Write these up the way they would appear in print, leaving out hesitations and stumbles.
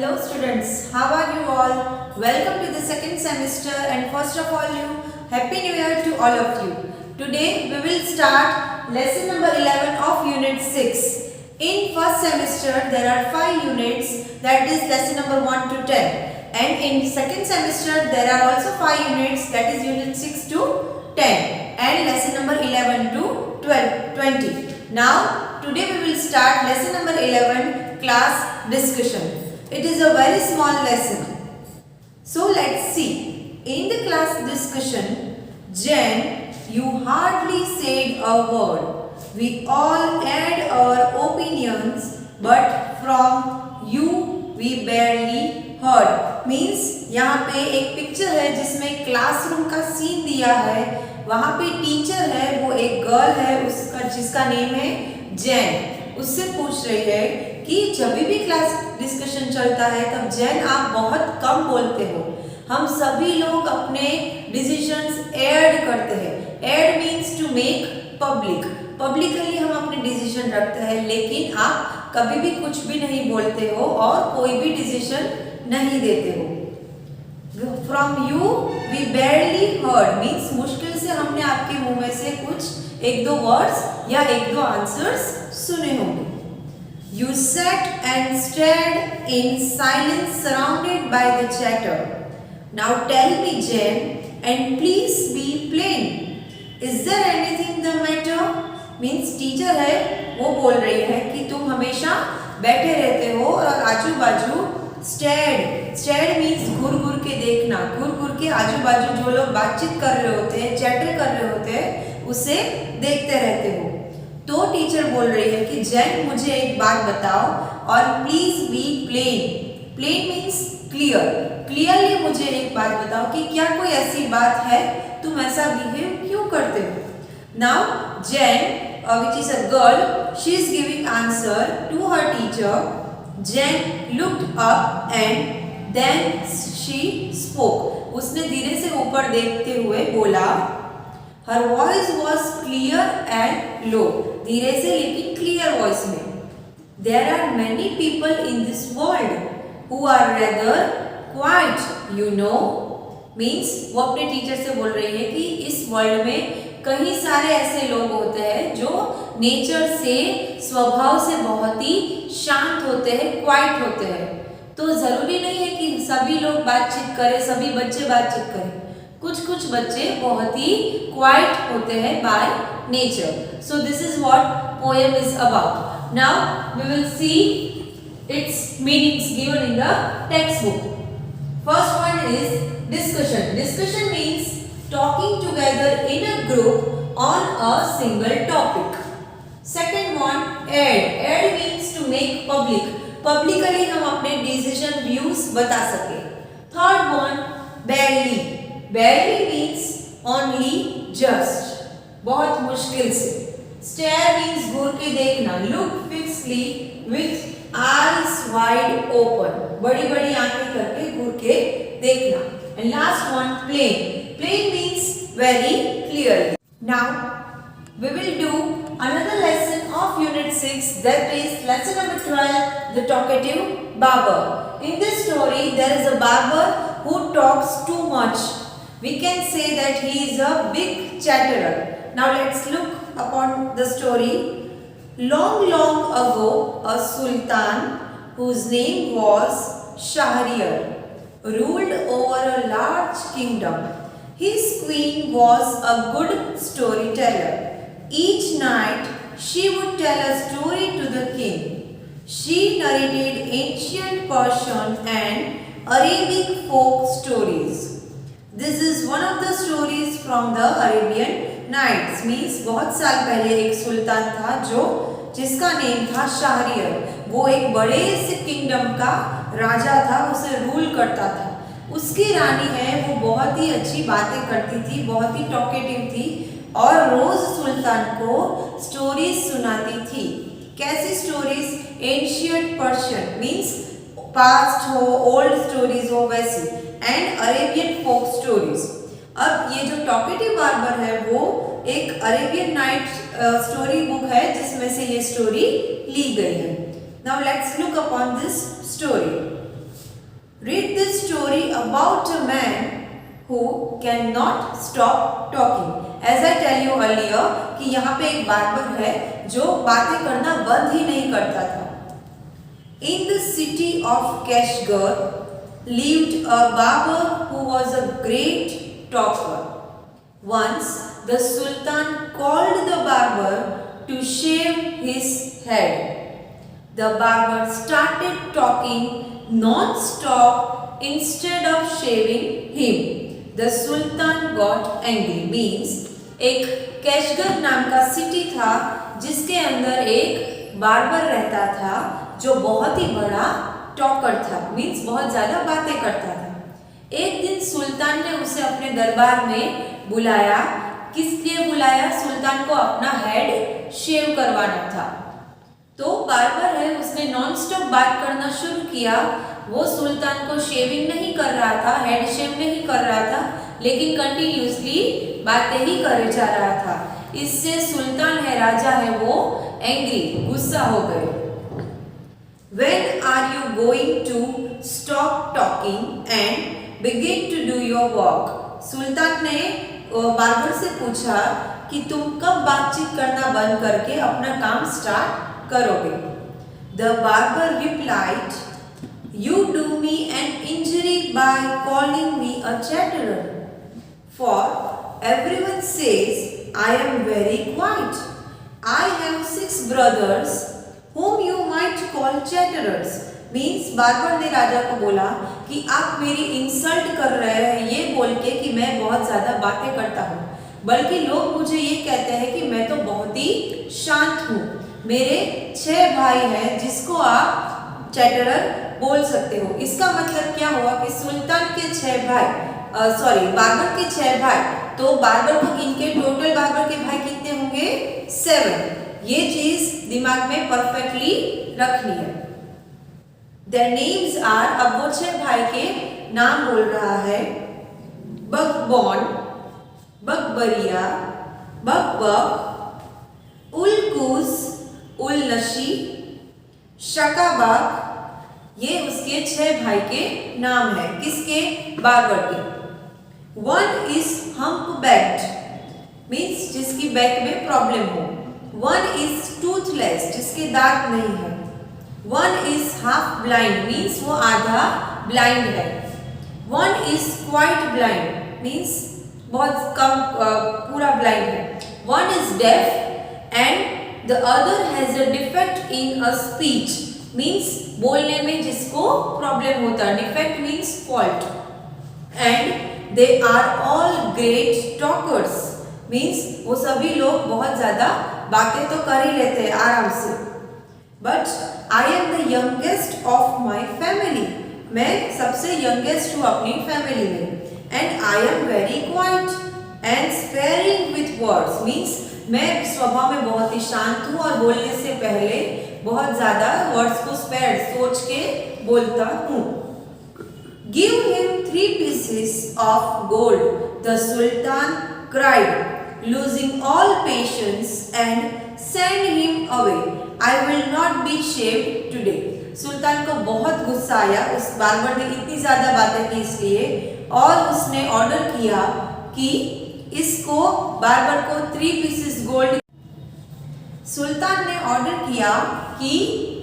Hello students, how are you all? Welcome to the second semester and first of all Happy New Year to all of you. Today we will start lesson number 11 of unit 6. In first semester there are 5 units, that is lesson number 1 to 10. And in second semester there are also 5 units, that is unit 6 to 10. And lesson number 11 to 20. Now today we will start lesson number 11, class discussion. It is a very small lesson. So let's see. In the class discussion, Jen, you hardly said a word. We all add our opinions, but from you we barely heard. Means यहाँ पे एक picture है जिसमें classroom का scene दिया है. वहाँ पे टीचर है, वो एक गर्ल है, उसका जिसका नेम है जैन. उससे पूछ रही है कि जब भी क्लास डिस्कशन चलता है तब जैन आप बहुत कम बोलते हो. हम सभी लोग अपने डिसीजंस ऐड करते हैं. Aired means to make public. Publicly हम अपने डिसीजन रखते हैं, लेकिन आप कभी भी कुछ भी नहीं बोलते हो और कोई भी डिसीजन नहीं देते हो. From you we barely heard means मुश्किल से हमने आपके मुंह में से कुछ एक दो वर्ड्स या एक दो आंसर्स सुने होंगे. You sat and stared in silence surrounded by the chatter. Now tell me, Jen, and please be plain. Is there anything the matter? Means teacher है, वो बोल रही है कि तुम हमेशा बैठे रहते हो और आजू बाजू stared means घूर घूर के देखना. घूर घूर के आजू बाजू जो लोग बातचीत कर रहे होते हैं, चैटर कर रहे होते हैं, उसे देखते रहते हो. तो टीचर बोल रही है कि जैन मुझे एक बात बताओ और please be plain. Plain means clear. Clearly मुझे एक बात बताओ कि क्या कोई ऐसी बात है, तुम ऐसा बिहेव क्यों करते हो. Now Jain which is a girl, she is giving answer to her teacher. Jen looked up and then she spoke. उसने धीरे से ऊपर देखते हुए बोला. Her voice was clear and low. धीरे से लेकिन क्लियर वॉइस में. There are many people in this world who are rather quiet, you know. Means वो अपने टीचर से बोल रही है कि इस वर्ल्ड में कई सारे ऐसे लोग होते हैं जो नेचर से, स्वभाव से बहुत ही शांत होते हैं, क्वाइट होते हैं. तो ज़रूरी नहीं है कि सभी लोग बातचीत करें, सभी बच्चे बातचीत करें. कुछ बच्चे बहुत ही क्वाइट होते हैं by nature. So this is what poem is about. Now we will see its meanings given in the text book. First one is discussion. Discussion means talking together in a group on a single topic. Second one aired. Aired means to make public. Publicly हम अपने decision views बता सके. Third one barely. Barely means only just, बहुत मुश्किल से. Stare means घूर के देखना. Look fixedly with eyes wide open, बड़ी बड़ी आंखें करके घूर के देखना. And last one plain. Plain means very clearly. Now we will do another lesson of unit 6, that is lesson number 12, the talkative barber. In this story there is a barber who talks too much. We can say that he is a big chatterer. Now let's look upon the story. Long ago, a sultan whose name was Shahryar ruled over a large kingdom. His queen was a good storyteller. Each night she would tell a story to the king. She narrated ancient Persian and Arabic folk stories. This is one of the stories from the Arabian Nights. Means बहुत साल पहले एक सुल्तान था जिसका name था शाहरियर. वो एक बड़े से किंगडम का राजा था, उसे रूल करता था. उसकी रानी है, वो बहुत ही अच्छी बातें करती थी, बहुत ही टॉकेटिव थी और रोज सुल्तान को स्टोरीज सुनाती थी. कैसी stories? Ancient Persian means past हो, ओल्ड स्टोरीज हो वैसी, एंड अरेबियन फोक स्टोरीज. अब ये जो टॉकेटिव बार्बर है वो एक अरेबियन नाइट स्टोरी बुक है जिसमें से ये स्टोरी ली गई है. Now let's look upon this story. about a man who cannot stop talking. As I tell you earlier कि यहाँ पे एक बार्बर है जो बातें करना बंद ही नहीं करता था. In the city of Kashgar lived a barber who was a great talker. Once the Sultan called the barber to shave his head. The barber started talking non-stop instead of shaving him. The Sultan got angry. Means एक कैशगर नाम का city था जिसके अंदर एक barber रहता था जो बहुत ही बड़ा टॉकर था. मीन्स बहुत ज़्यादा बातें करता था. एक दिन सुल्तान ने उसे अपने दरबार में बुलाया. किस लिए बुलाया? सुल्तान को अपना हेड शेव करवाना था. तो बार्बर है उसने नॉन स्टॉप बात करना शुरू किया. वो सुल्तान को शेविंग नहीं कर रहा था, हेड शेव नहीं कर रहा था, लेकिन कंटिन्यूसली बातें ही करे जा रहा था. इससे सुल्तान है, राजा है, वो एंग्री, गुस्सा हो गए. When are you going to stop talking and begin to do your work? सुल्तान ने बार्बर से पूछा कि तुम कब बातचीत करना बंद करके अपना काम स्टार्ट करोगे. The barber replied, "You do me an injury by calling me a chatterer. For everyone says I am very quiet. I have 6 brothers whom you might call chatterers." Means barber ने राजा को बोला कि आप मेरी insult कर रहे हैं ये बोल के कि मैं बहुत ज़्यादा बातें करता हूँ, बल्कि लोग मुझे ये कहते हैं कि मैं तो बहुत ही शांत हूँ. मेरे 6 भाई हैं जिसको आप चैटरर बोल सकते हो. इसका मतलब क्या हुआ कि सुल्तान के 6 भाई, बार्बर के 6 भाई, तो बार्बर को इनके टोटल बार्बर के भाई कितने होंगे? 7. ये चीज दिमाग में परफेक्टली रखनी है. Their names are, अब वो 6 भाई के नाम बोल रहा है. बकबॉन, बकबरिया, बकबक, उलकूस, उलनशी, शकाबाक. ये उसके 6 भाई के नाम है. किसके? बार्बर के. One is humpbacked, मीन्स जिसकी बैक में प्रॉब्लम हो. One is toothless, जिसके दांत नहीं है. One is half blind, means वो आधा ब्लाइंड है. One is quite blind, means बहुत कम पूरा ब्लाइंड है. One is deaf and the other has a defect in a speech, means बोलने में जिसको प्रॉब्लम होता है. Defect means fault. And they are all great talkers, means वो सभी लोग बहुत ज़्यादा बातें तो कर ही लेते हैं आराम से. But I am the youngest of my family, मैं सबसे youngest हूँ अपनी फैमिली में. And I am very quiet and sparing with words, means मैं स्वभाव में बहुत ही शांत हूँ और बोलने से पहले बहुत ज़्यादा वर्ड्स को स्पेयर सोच के बोलता हूँ. Give him 3 pieces of gold, the Sultan cried, losing all patience, and send him away. I will not be shaved today. सुल्तान को बहुत गुस्सा आया. उस बार्बर ने इतनी ज़्यादा बातें की इसलिए, और उसने ऑर्डर किया कि इसको बार्बर को 3 पीसेस गोल्ड. सुल्तान ने ऑर्डर किया कि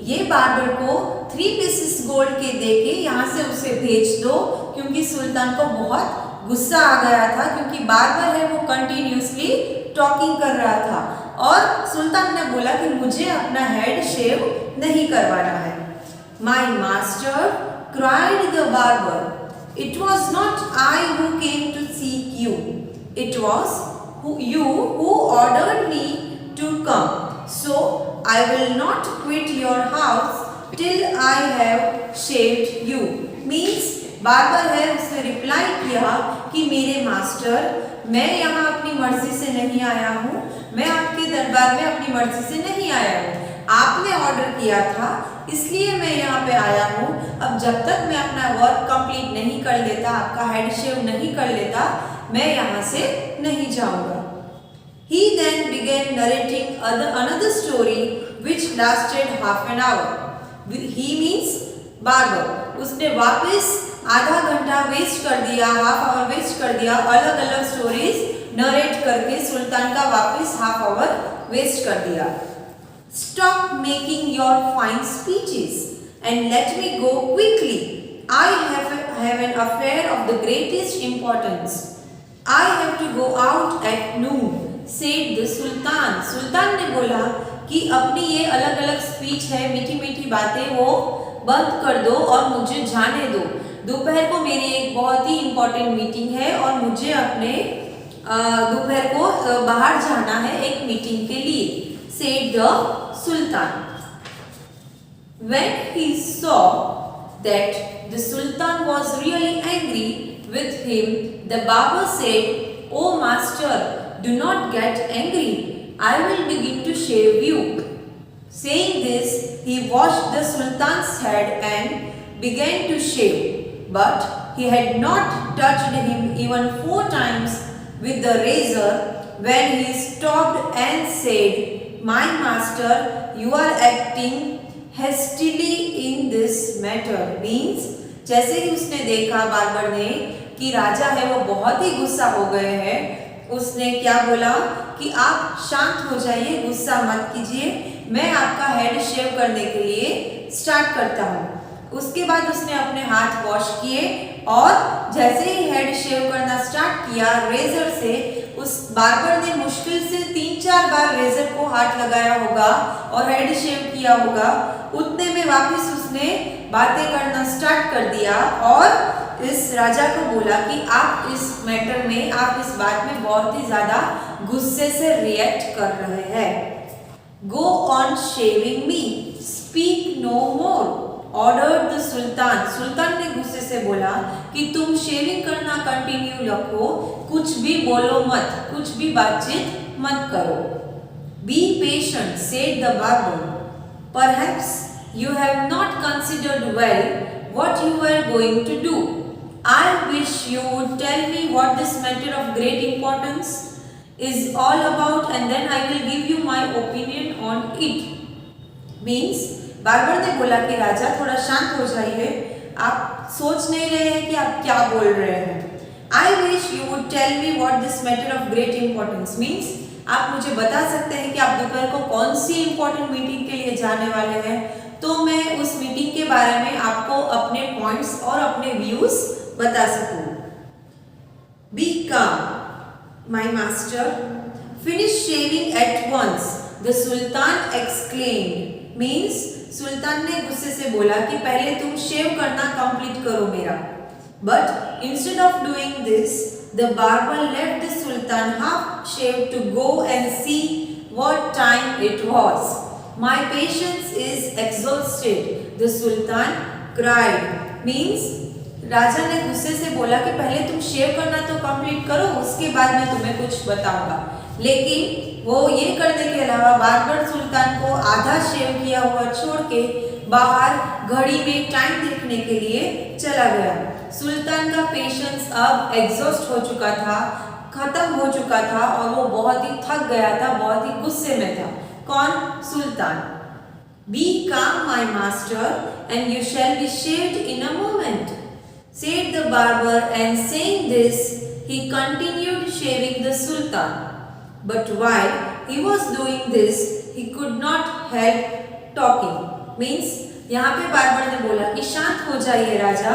ये बार्बर को 3 पीसेस गोल्ड के देके यहाँ से उसे भेज दो, क्योंकि सुल्तान को बहुत गुस्सा आ गया था, क्योंकि बार्बर है वो कंटिन्यूसली टॉकिंग कर रहा था. और सुल्तान ने बोला कि मुझे अपना हेड शेव नहीं करवाना है. My master cried the barber, it was not I who came to seek you, it was you who ordered me to come. So I will not quit your house till I have shaved you. Means barber है उसने reply किया कि मेरे master, मैं यहाँ अपनी मर्जी से नहीं आया हूँ, मैं आपके दरबार में अपनी मर्जी से नहीं आया हूँ. आपने ऑर्डर किया था इसलिए मैं यहाँ पे आया हूँ. अब जब तक मैं अपना वर्क कंप्लीट नहीं कर लेता, आपका हेड शेव नहीं कर लेता, मैं यहाँ से नहीं जाऊँगा. He then began narrating another story which lasted half an hour. He means barber. उसने वापस आधा घंटा वेस्ट कर दिया, हाफ आवर वेस्ट कर दिया अलग अलग स्टोरीज नरेट करके। सुल्तान का वापस हाफ आवर वेस्ट कर दिया। Stop making your fine speeches and let me go quickly. I have an affair of the greatest importance. I have to go out at noon, said the sultan. सुल्तान ने बोला कि अपनी ये अलग अलग स्पीच है, मीठी मीठी बातें वो बंद कर दो और मुझे जाने दो। दोपहर को मेरी एक बहुत ही इम्पोर्टेंट मीटिंग है और मुझे अपने दोपहर को बाहर जाना है एक मीटिंग के लिए, said the Sultan. When he saw that the Sultan was really angry with him, the Barber said, "Oh master, do not get angry. I will begin to shave you." Saying this, he washed the Sultan's head and began to shave. But he had not touched him even 4 times with the razor when he stopped and said, "My master, you are acting hastily in this matter." Means जैसे ही उसने देखा barber ने कि राजा है वो बहुत ही गुस्सा हो गए हैं, उसने क्या बोला कि आप शांत हो जाइए, गुस्सा मत कीजिए, मैं आपका हेड शेव करने के लिए स्टार्ट करता हूँ। उसके बाद उसने अपने हाथ वॉश किए और जैसे ही हेड शेव करना स्टार्ट किया रेजर से, उस बार्बर ने मुश्किल से 3-4 बार रेजर को हाथ लगाया होगा और हेड शेव किया होगा। उतने में वापस उसने बातें करना स्टार्ट कर दिया और इस राजा को बोला कि आप इस मैटर में, आप इस बात में बहुत ही ज्यादा गुस्से से रिएक्ट कर रहे हैं। Go on shaving me, speak no more, ordered the sultan. सुल्तान ने गुस्से से बोला कि तुम शेविंग करना कंटिन्यू रखो, कुछ भी बोलो मत, कुछ भी बातचीत मत करो। Be patient, said the barber, perhaps you have not considered well what you were going to do. I wish you would tell me what this matter of great importance is all about and then I will give you my opinion on it. Means barber ने बोला कि राजा थोड़ा शांत हो जाइए, आप सोच नहीं रहे हैं कि आप क्या बोल रहे हैं। I wish you would tell me what this matter of great importance means आप मुझे बता सकते हैं कि आप दोपहर को कौन सी इंपॉर्टेंट मीटिंग के लिए जाने वाले हैं, तो मैं उस मीटिंग के बारे में आपको अपने पॉइंट्स और अपने व्यूज बता सकूं। Be calm my master, finish shaving at once, the sultan exclaimed. Means सुल्तान ने गुस्से से बोला कि पहले तुम शेव करना कंप्लीट करो मेरा। But instead of doing this the barber left the sultan half shave to go and see what time it was. My patience is exhausted, the Sultan cried. Means राजा ने गुस्से से बोला कि पहले तुम शेव करना तो कंप्लीट करो, उसके बाद मैं तुम्हें कुछ बताऊंगा। लेकिन वो ये करने के अलावा बार्बर सुल्तान को आधा शेव किया हुआ छोड़ के बाहर घड़ी में टाइम देखने के लिए चला गया। सुल्तान का पेशेंस अब एग्जॉस्ट हो चुका था, खत्म हो चुका था और वो बहुत ही थक गया था, बहुत ही गुस्से में था। कौन? सुल्तान। Be calm, my master, and you shall be shaved in a moment, said the barber, and saying this, he continued shaving the Sultan. But while he was doing this, he could not help talking. Means यहाँ पे barber ने बोला कि शांत हो जाइए राजा,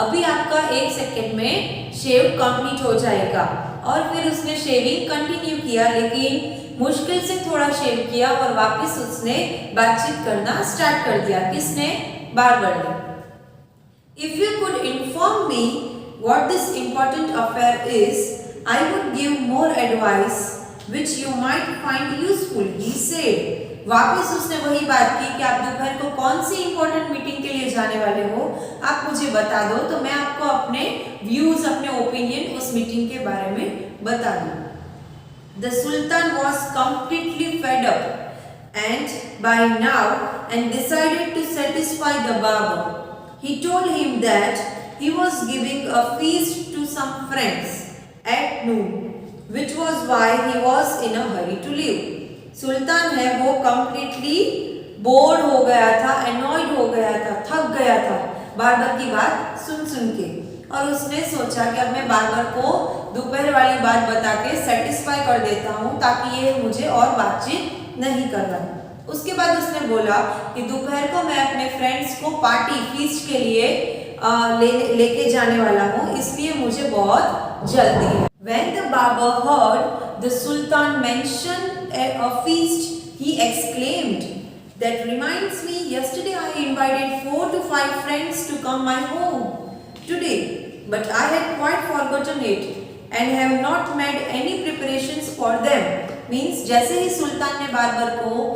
अभी आपका 1 सेकेंड में शेव कंप्लीट हो जाएगा। और फिर उसने शेविंग कंटिन्यू किया, लेकिन मुश्किल से थोड़ा शेव किया और वापस उसने बातचीत करना स्टार्ट कर दिया। किसने? बार्बर ने। If you could inform me what this important affair is, I would give more advice which you might find useful, he said. वापस उसने वही बात की कि आप दोपहर को कौन सी इंपॉर्टेंट मीटिंग के लिए जाने वाले हो, आप मुझे बता दो तो मैं आपको अपने व्यूज, अपने ओपिनियन उस मीटिंग के बारे में बता दूं। The Sultan was completely fed up and by now and decided to satisfy the barber. He told him that he was giving a feast to some friends at noon, which was why he was in a hurry to leave. सुल्तान है वो completely board हो गया था, annoyed हो गया था, थक गया था। बार्बर की बात सुन सुन के, और उसने सोचा कि अब मैं बार्बर को दोपहर वाली बात बता के सेटिस्फाई कर देता हूँ ताकि ये मुझे और बातचीत नहीं करना। उसके बाद उसने बोला कि दोपहर को मैं अपने फ्रेंड्स को पार्टी फीस्ट के लिए लेके जाने वाला हूँ, इसलिए मुझे बहुत जल्दी है। When the barber heard the Sultan mention a feast, he exclaimed, "That reminds me, yesterday I invited 4 to 5 friends to come my home today, but I had quite forgotten it and have not made any preparations for them." Means जैसे ही सुल्तान ने barber को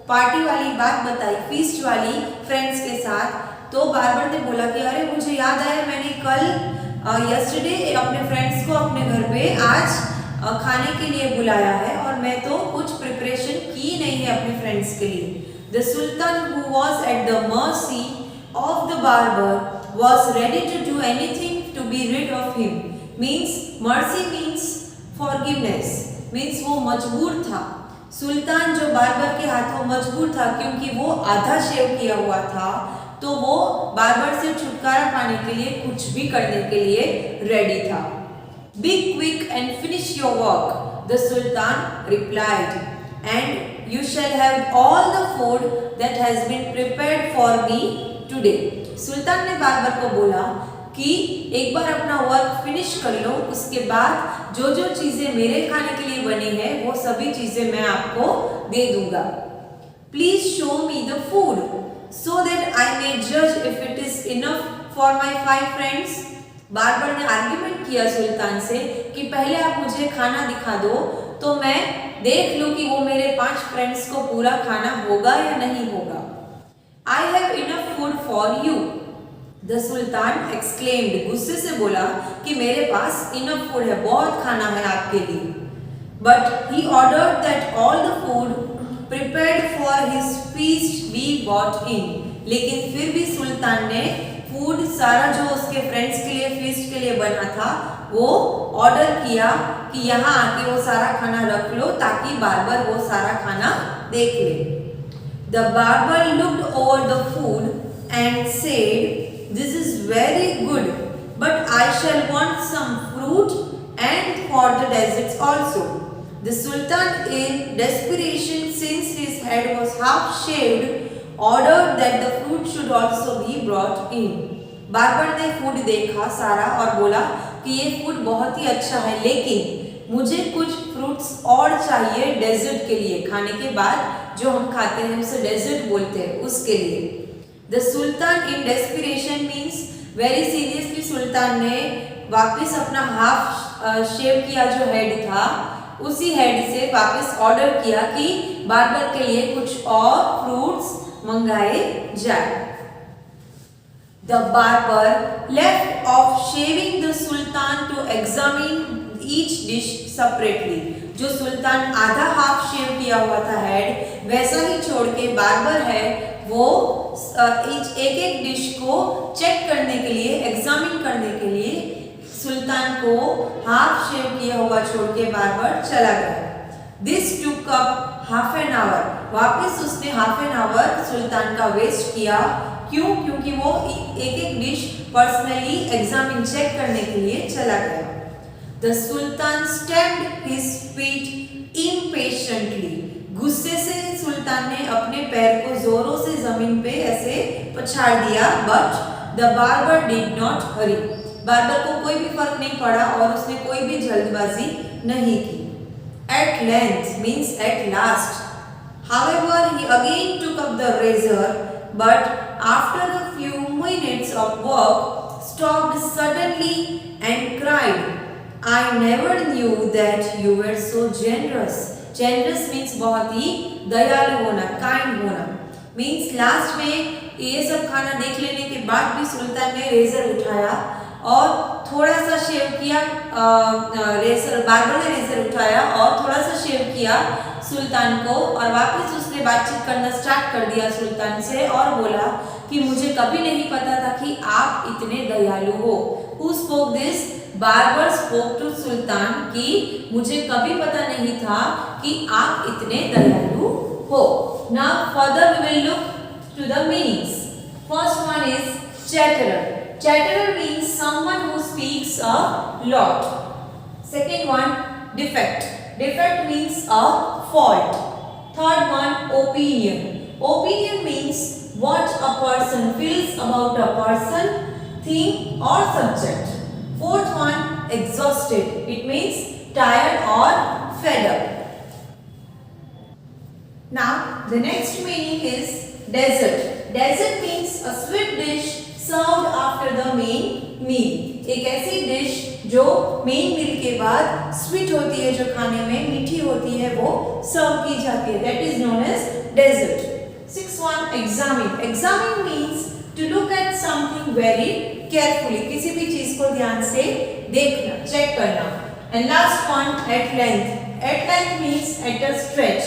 party वाली बात बताई, feast वाली friends के साथ, तो बार्बर ने बोला कि अरे मुझे याद आया, मैंने कल यस्टरडे अपने फ्रेंड्स को अपने घर पे आज खाने के लिए बुलाया है और मैं तो कुछ प्रिपरेशन की नहीं है अपने फ्रेंड्स के लिए। The sultan who was at the mercy of the barber was ready to do anything to be rid of him. Means mercy means forgiveness, means वो मजबूर था। सुल्तान जो बार्बर के हाथों मजबूर था क्योंकि वो आधा शेव किया हुआ था, तो वो बार्बर से छुटकारा पाने के लिए कुछ भी करने के लिए रेडी था। Be quick and finish your work, the Sultan replied, and you shall have all the food that has been prepared for me today. सुल्तान ने बार्बर को बोला कि एक बार अपना वर्क फिनिश कर लो, उसके बाद जो जो चीजें मेरे खाने के लिए बनी है वो सभी चीजें मैं आपको दे दूंगा। Please show me the food so that I may judge if it is enough for my 5 friends. Barber ने आर्ग्यूमेंट किया सुल्तान से कि पहले आप मुझे खाना दिखा दो तो मैं देख लूं कि वो मेरे 5 फ्रेंड्स को पूरा खाना होगा या नहीं होगा। I have enough food for you, the Sultan exclaimed. गुस्से से बोला कि मेरे पास enough food है, बहुत खाना है आपके लिए। But he ordered that all the food prepared for his feast be brought in. लेकिन फिर भी सुल्तान ने फूड सारा जो उसके फ्रेंड्स के लिए फीस्ट के लिए बना था वो ऑर्डर किया कि यहाँ आके वो सारा खाना रख लो ताकि बार्बर वो सारा खाना देख ले। The barber looked over the food and said, "This is very good, but I shall want some fruit and for the desserts also." The Sultan, in desperation, since his head was half shaved, ordered that the fruit should also be brought in. Barber ने food देखा सारा और बोला कि ये food बहुत ही अच्छा है, लेकिन मुझे कुछ फ्रूट्स और चाहिए डेजर्ट के लिए, खाने के बाद जो हम खाते हैं उसे डेजर्ट बोलते हैं, उसके लिए। The sultan in desperation means very seriously सुल्तान ने वापस अपना हाफ शेव किया जो हेड था, उसी हेड से वापस ऑर्डर किया कि बार्बर के लिए कुछ और फ्रूट्स मंगाए जाए। The barber left off shaving the Sultan to examine each dish separately. जो सुल्तान आधा हाफ शेव किया हुआ था हेड, वैसा ही छोड़ के बार्बर है वो एक एक डिश को चेक करने के लिए, एग्जामिन करने के लिए सुल्तान को हाफ शेव किया हुआ छोड़ के बार्बर चला गया। This took up half an hour. वापस उसने हाफ एन आवर सुल्तान का वेस्ट किया। क्यों? क्योंकि वो एक एक डिश पर्सनली एग्जामिन चेक करने के लिए चला गया। The Sultan stamped his feet impatiently. गुस्से से सुल्तान ने अपने पैर को जोरों से जमीन पे ऐसे पछाड़ दिया। But the barber did not hurry. Barber को कोई भी फर्क नहीं पड़ा और उसने कोई भी जल्दबाजी नहीं की। At length means at last. However, he again took up the razor, but after a few minutes of work, stopped suddenly and cried, "I never knew that you were so generous." Generous means बहुत ही दयालु होना, kind होना। Means last में ये सब खाना देख लेने के बाद भी सुल्तान ने रेजर उठाया और थोड़ा सा शेव किया, बार्बर ने रेजर उठाया और थोड़ा सा शेव किया सुल्तान को और वापस उसने बातचीत करना स्टार्ट कर दिया सुल्तान से और बोला कि मुझे कभी नहीं पता था कि आप इतने दयालु हो। Who spoke this? Barber spoke to सुल्तान कि मुझे कभी पता नहीं था कि आप इतने दयालु हो। Now further we will look to the meanings. First one is Chatterer. Chatterer means someone who speaks a lot. Second one, defect. Defect means a fault. Third one, opinion. Opinion means what a person feels about a person, thing or subject. Fourth one, exhausted. It means tired or fed up. Now the next meaning is desert. Desert means a sweet dish served after the main meal. एक ऐसी dish जो main मील के बाद sweet होती है, जो खाने में मीठी होती है, वो सर्व की जाती है. That is known as dessert. 6th examine. Examine means to look at something very carefully. किसी भी चीज को ध्यान से देखना, चेक करना. And last one, at length. At length means at a stretch.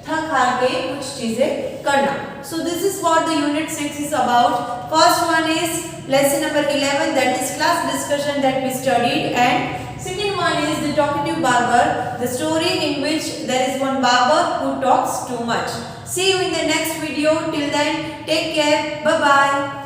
थक हार के कुछ चीजें करना. So this is what the unit 6 is about. First one is lesson number 11, that is class discussion that we studied, and second one is the talkative barber, the story in which there is one barber who talks too much. See you in the next video. Till then, take care. Bye bye.